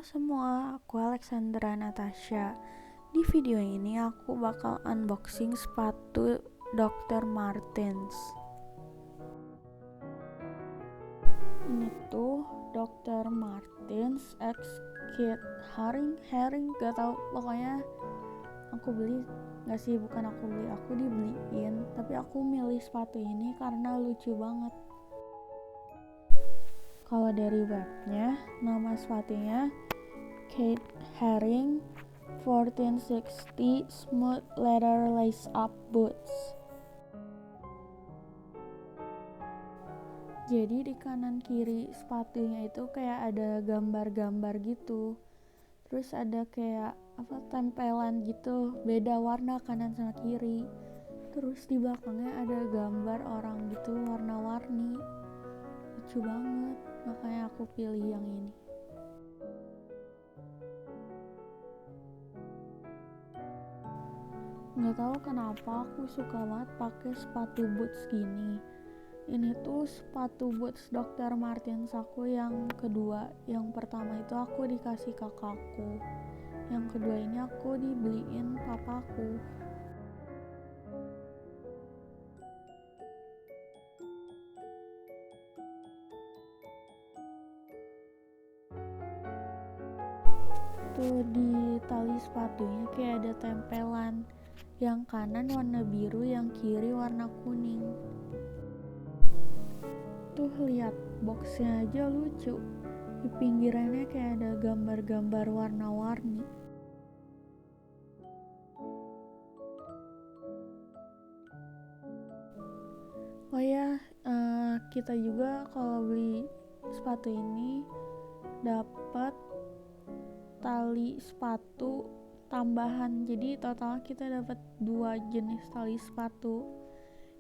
semua, aku Alexandra Natasha. Di video ini aku bakal unboxing sepatu Dr. Martens. Ini tuh Dr. Martens X Kid Haring gak tau, pokoknya aku beli, gak sih, bukan aku beli, aku dibeliin. Tapi aku milih sepatu ini karena lucu banget. Kalau dari webnya, nama sepatunya Kid Haring 1460 Smooth Leather Lace Up Boots. Jadi di kanan kiri sepatunya itu kayak ada gambar-gambar gitu. Terus ada kayak tempelan gitu, beda warna kanan sama kiri. Terus di belakangnya ada gambar orang gitu warna-warni. Lucu banget, makanya aku pilih yang ini. Nggak tahu kenapa aku suka banget pakai sepatu boots gini. Ini tuh sepatu boots Dr. Martens aku yang kedua. Yang pertama itu aku dikasih kakakku. Yang kedua ini aku dibeliin papaku. Tuh di tali sepatunya kayak ada tempelan. Yang kanan warna biru, yang kiri warna kuning. Tuh lihat, boxnya aja lucu. Di pinggirannya kayak ada gambar-gambar warna-warni. Oh ya, kita juga kalau beli sepatu ini dapat tali sepatu tambahan. Jadi total kita dapat 2 jenis tali sepatu.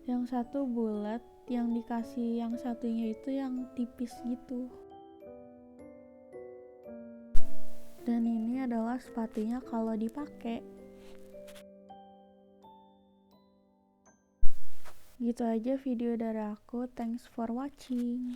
Yang satu bulat, yang dikasih yang satunya itu yang tipis gitu. Dan ini adalah sepatunya kalau dipakai. Gitu aja video dari aku. Thanks for watching.